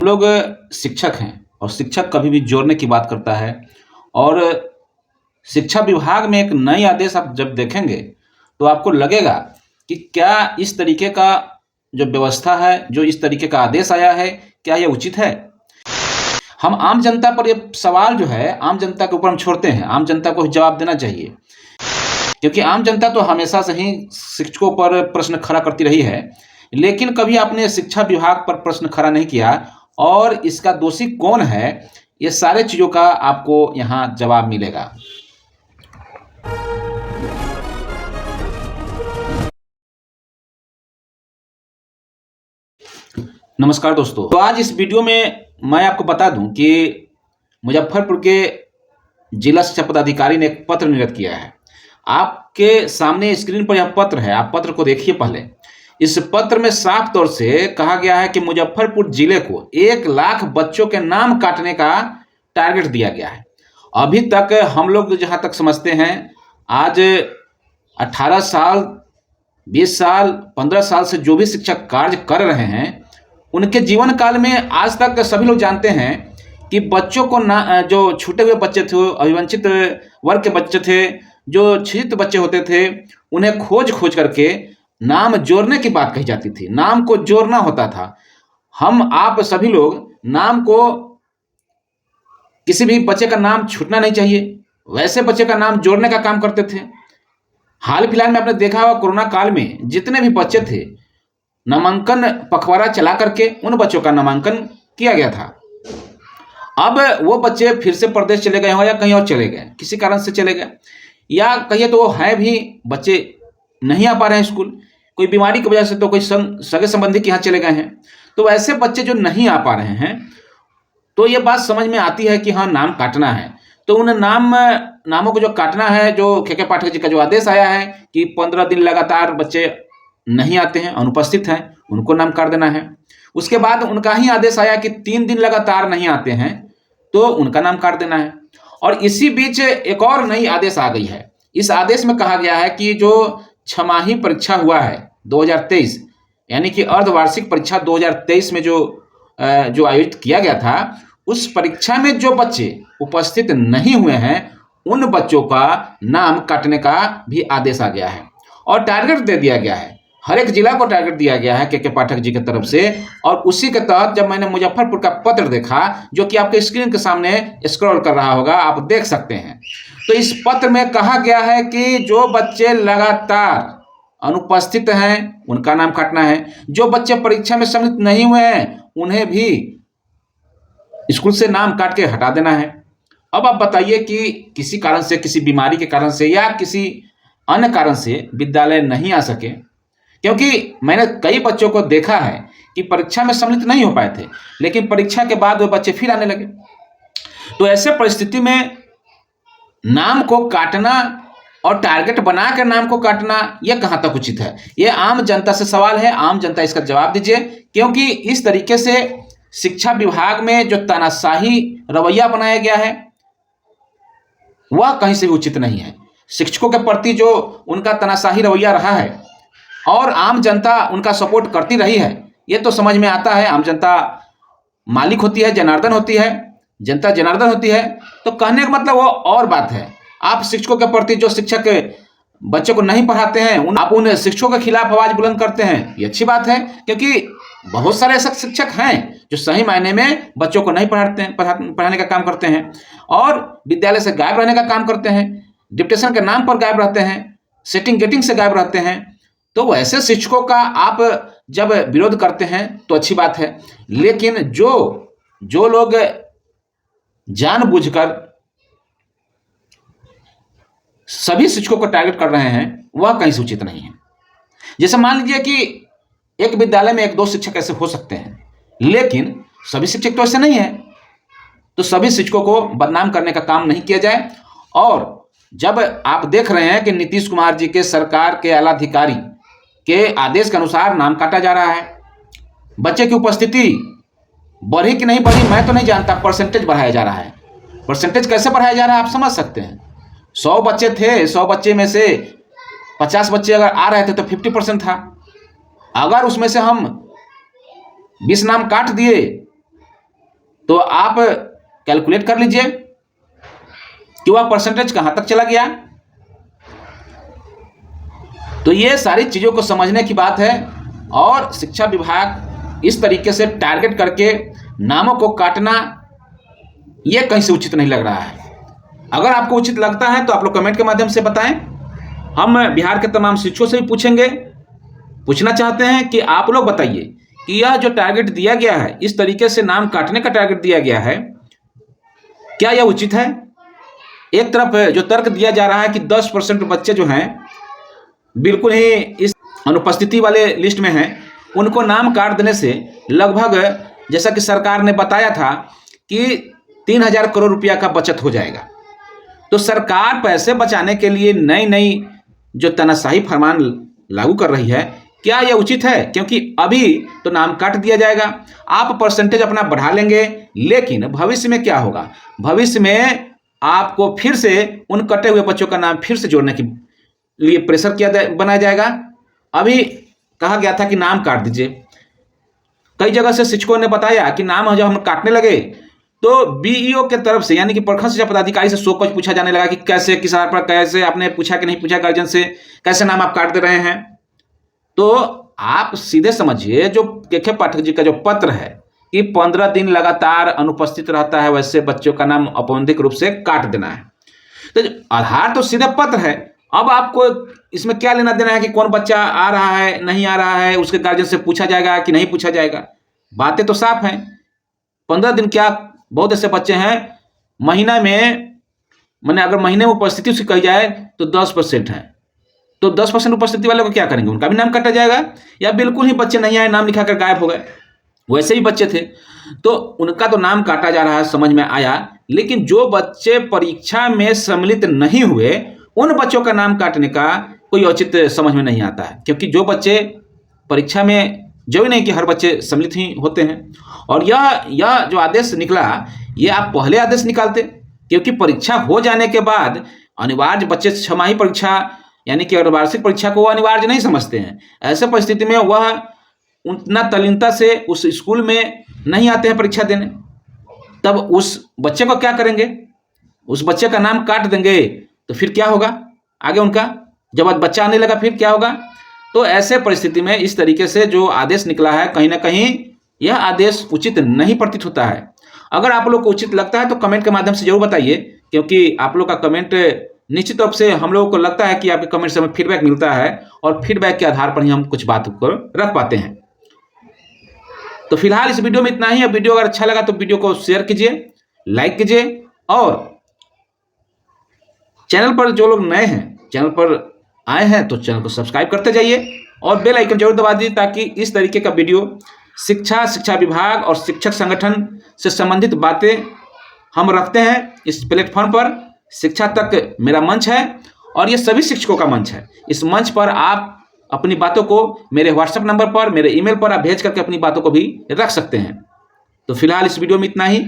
हम लोग शिक्षक हैं और शिक्षक कभी भी जोड़ने की बात करता है। और शिक्षा विभाग में एक नई आदेश आप जब देखेंगे तो आपको लगेगा कि क्या इस तरीके का जो व्यवस्था है, जो इस तरीके का आदेश आया है, क्या ये उचित है? हम आम जनता पर ये सवाल जो है आम जनता के ऊपर हम छोड़ते हैं। आम जनता को जवाब देना चाहिए, क्योंकि आम जनता तो हमेशा से ही शिक्षकों पर प्रश्न खड़ा करती रही है, लेकिन कभी आपने शिक्षा विभाग पर प्रश्न खड़ा नहीं किया। और इसका दोषी कौन है, ये सारे चीज़ों का आपको यहाँ जवाब मिलेगा। नमस्कार दोस्तों, तो आज इस वीडियो में मैं आपको बता दूं कि मुजफ्फरपुर के जिला शिक्षा पदाधिकारी ने एक पत्र निर्गत किया है। आपके सामने स्क्रीन पर यह पत्र है, आप पत्र को देखिए पहले। इस पत्र में साफ तौर से कहा गया है कि मुजफ्फरपुर जिले को 1 लाख बच्चों के नाम काटने का टारगेट दिया गया है। अभी तक हम लोग जहां तक समझते हैं, आज 18 साल, 20 साल, 15 साल से जो भी शिक्षक कार्य कर रहे हैं, उनके जीवन काल में आज तक सभी लोग जानते हैं कि बच्चों को ना, जो छूटे हुए बच्चे थे, अभिवंचित वर्ग के बच्चे थे, जो छित बच्चे होते थे, उन्हें खोज खोज करके नाम जोड़ने की बात कही जाती थी। नाम को जोड़ना होता था। हम आप सभी लोग नाम को, किसी भी बच्चे का नाम छूटना नहीं चाहिए, वैसे बच्चे का नाम जोड़ने का काम करते थे। हाल फिलहाल में आपने देखा होगा, कोरोना काल में जितने भी बच्चे थे, नामांकन पखवाड़ा चला करके उन बच्चों का नामांकन किया गया था। अब वो बच्चे फिर से प्रदेश चले गए हो या कहीं और चले गए, किसी कारण से चले गए, या कहिए तो वो हैं भी बच्चे नहीं आ पा रहे हैं स्कूल, कोई बीमारी की वजह से, तो कोई सगे संबंधी के यहाँ चले गए हैं। तो ऐसे बच्चे जो नहीं आ पा रहे हैं, तो ये बात समझ में आती है कि हाँ, नाम काटना है। तो उन नामों को जो काटना है, जो के पाठक जी का जो आदेश आया है कि 15 दिन लगातार बच्चे नहीं आते हैं, अनुपस्थित हैं, उनको नाम काट देना है। उसके बाद उनका ही आदेश आया कि 3 दिन लगातार नहीं आते हैं तो उनका नाम काट देना है। और इसी बीच एक और नई आदेश आ गई है। इस आदेश में कहा गया है कि जो छमाही परीक्षा हुआ है 2023, यानी कि अर्धवार्षिक परीक्षा 2023 में जो आयोजित किया गया था, उस परीक्षा में जो बच्चे उपस्थित नहीं हुए हैं, उन बच्चों का नाम काटने का भी आदेश आ गया है और टारगेट दे दिया गया है। हर एक जिला को टारगेट दिया गया है के पाठक जी की तरफ से। और उसी के तहत जब मैंने मुजफ्फरपुर का पत्र देखा, जो कि आपके स्क्रीन के सामने स्क्रॉल कर रहा होगा, आप देख सकते हैं, तो इस पत्र में कहा गया है कि जो बच्चे लगातार अनुपस्थित हैं उनका नाम काटना है, जो बच्चे परीक्षा में सम्मिलित नहीं हुए हैं उन्हें भी स्कूल से नाम काट के हटा देना है। अब आप बताइए कि किसी कारण से, किसी बीमारी के कारण से या किसी अन्य कारण से विद्यालय नहीं आ सके, क्योंकि मैंने कई बच्चों को देखा है कि परीक्षा में सम्मिलित नहीं हो पाए थे, लेकिन परीक्षा के बाद वो बच्चे फिर आने लगे। तो ऐसे परिस्थिति में नाम को काटना और टारगेट बनाकर नाम को काटना, यह कहां तक उचित है? यह आम जनता से सवाल है। आम जनता इसका जवाब दीजिए, क्योंकि इस तरीके से शिक्षा विभाग में जो तानाशाही रवैया बनाया गया है, वह कहीं से भी उचित नहीं है। शिक्षकों के प्रति जो उनका तानाशाही रवैया रहा है और आम जनता उनका सपोर्ट करती रही है, ये तो समझ में आता है। आम जनता मालिक होती है, जनार्दन होती है, जनता जनार्दन होती है। तो कहने का मतलब वो और बात है। आप शिक्षकों के प्रति, जो शिक्षक बच्चों को नहीं पढ़ाते हैं, आप उन शिक्षकों के खिलाफ आवाज बुलंद करते हैं, ये अच्छी बात है, क्योंकि बहुत सारे ऐसे शिक्षक हैं जो सही मायने में बच्चों को नहीं पढ़ाने का काम करते हैं और विद्यालय से गायब रहने का काम करते हैं, डिप्टेशन के नाम पर गायब रहते हैं, सेटिंग गेटिंग से गायब रहते हैं। तो वैसे शिक्षकों का आप जब विरोध करते हैं तो अच्छी बात है, लेकिन जो लोग जानबूझकर सभी शिक्षकों को टारगेट कर रहे हैं, वह कहीं से उचित नहीं है। जैसे मान लीजिए कि एक विद्यालय में 1-2 शिक्षक ऐसे हो सकते हैं, लेकिन सभी शिक्षक तो ऐसे नहीं है। तो सभी शिक्षकों को बदनाम करने का काम नहीं किया जाए। और जब आप देख रहे हैं कि नीतीश कुमार जी के सरकार के आला अधिकारी के आदेश के अनुसार नाम काटा जा रहा है, बच्चे की उपस्थिति बढ़ी कि नहीं बढ़ी मैं तो नहीं जानता, परसेंटेज बढ़ाया जा रहा है। परसेंटेज कैसे बढ़ाया जा रहा है आप समझ सकते हैं। 100 बच्चे थे, 100 बच्चे में से 50 बच्चे अगर आ रहे थे तो 50% था। अगर उसमें से हम 20 नाम काट दिए तो आप कैलकुलेट कर लीजिए कि वह परसेंटेज कहाँ तक चला गया। तो ये सारी चीज़ों को समझने की बात है, और शिक्षा विभाग इस तरीके से टारगेट करके नामों को काटना ये कहीं से उचित नहीं लग रहा है। अगर आपको उचित लगता है तो आप लोग कमेंट के माध्यम से बताएं। हम बिहार के तमाम शिक्षकों से भी पूछना चाहते हैं कि आप लोग बताइए कि यह जो टारगेट दिया गया है, इस तरीके से नाम काटने का टारगेट दिया गया है, क्या यह उचित है? एक तरफ जो तर्क दिया जा रहा है कि 10% बच्चे जो हैं बिल्कुल ही इस अनुपस्थिति वाले लिस्ट में हैं, उनको नाम काट देने से लगभग, जैसा कि सरकार ने बताया था कि 3000 करोड़ रुपया का बचत हो जाएगा। तो सरकार पैसे बचाने के लिए नई नई जो तानाशाही फरमान लागू कर रही है, क्या यह उचित है? क्योंकि अभी तो नाम काट दिया जाएगा, आप परसेंटेज अपना बढ़ा लेंगे, लेकिन भविष्य में क्या होगा? भविष्य में आपको फिर से उन कटे हुए बच्चों का नाम फिर से जोड़ने के लिए प्रेशर बनाया जाएगा। अभी कहा गया था कि नाम काट दीजिए, कई जगह से शिक्षकों ने बताया कि नाम जब हम काटने लगे तो बीईओ के तरफ से, यानी कि प्रखंड शिक्षा पदाधिकारी से शोकज पूछा जाने लगा कि कैसे, किस आधार पर, कैसे आपने पूछा कि नहीं पूछा गार्जियन से, कैसे नाम आप काट दे रहे हैं। तो आप सीधे समझिए, जो केके पाठक जी का जो पत्र है कि 15 दिन लगातार अनुपस्थित रहता है, वैसे बच्चों का नाम औपबंधिक रूप से काट देना है। तो आधार तो सीधा पत्र है, अब आपको इसमें क्या लेना देना है कि कौन बच्चा आ रहा है नहीं आ रहा है, उसके गार्जियन से पूछा जाएगा कि नहीं पूछा जाएगा। बातें तो साफ हैं। 15 दिन क्या, बहुत ऐसे बच्चे हैं महीना में, मैंने अगर महीने में उपस्थिति उसकी कही जाए तो 10% है, तो 10% उपस्थिति वाले को क्या करेंगे? उनका भी नाम काटा जाएगा। या बिल्कुल ही बच्चे नहीं आए, नाम लिखा कर गायब हो गए, वैसे ही बच्चे थे तो उनका तो नाम काटा जा रहा है, समझ में आया। लेकिन जो बच्चे परीक्षा में सम्मिलित नहीं हुए, उन बच्चों का नाम काटने का कोई औचित्य समझ में नहीं आता है, क्योंकि जो बच्चे परीक्षा में, जो ही नहीं कि हर बच्चे सम्मिलित ही होते हैं। और यह जो आदेश निकला, ये आप पहले आदेश निकालते, क्योंकि परीक्षा हो जाने के बाद अनिवार्य, बच्चे छमाही परीक्षा यानी कि वार्षिक परीक्षा को अनिवार्य नहीं समझते हैं। ऐसे परिस्थिति में वह उतना तल्लीनता से उस स्कूल में नहीं आते हैं परीक्षा देने, तब उस बच्चे को क्या करेंगे? उस बच्चे का नाम काट देंगे तो फिर क्या होगा आगे उनका? जब बच्चा आने लगा फिर क्या होगा? तो ऐसे परिस्थिति में इस तरीके से जो आदेश निकला है, कहीं ना कहीं यह आदेश उचित नहीं प्रतीत होता है। अगर आप लोग को उचित लगता है तो कमेंट के माध्यम से जरूर बताइए, क्योंकि आप लोग का कमेंट निश्चित रूप से हम लोगों को लगता है कि आपके कमेंट से हमें फीडबैक मिलता है, और फीडबैक के आधार पर ही हम कुछ बातों को रख पाते हैं। तो फिलहाल इस वीडियो में इतना ही। अब वीडियो अगर अच्छा लगा तो वीडियो को शेयर कीजिए, लाइक कीजिए, और चैनल पर जो लोग नए हैं, चैनल पर आए हैं तो चैनल को सब्सक्राइब करते जाइए, और बेल आइकन जरूर दबा दीजिए, ताकि इस तरीके का वीडियो शिक्षा विभाग और शिक्षक संगठन से संबंधित बातें हम रखते हैं इस प्लेटफॉर्म पर। शिक्षा तक मेरा मंच है, और ये सभी शिक्षकों का मंच है। इस मंच पर आप अपनी बातों को मेरे व्हाट्सएप नंबर पर, मेरे ईमेल पर आप भेज करके अपनी बातों को भी रख सकते हैं। तो फिलहाल इस वीडियो में इतना ही।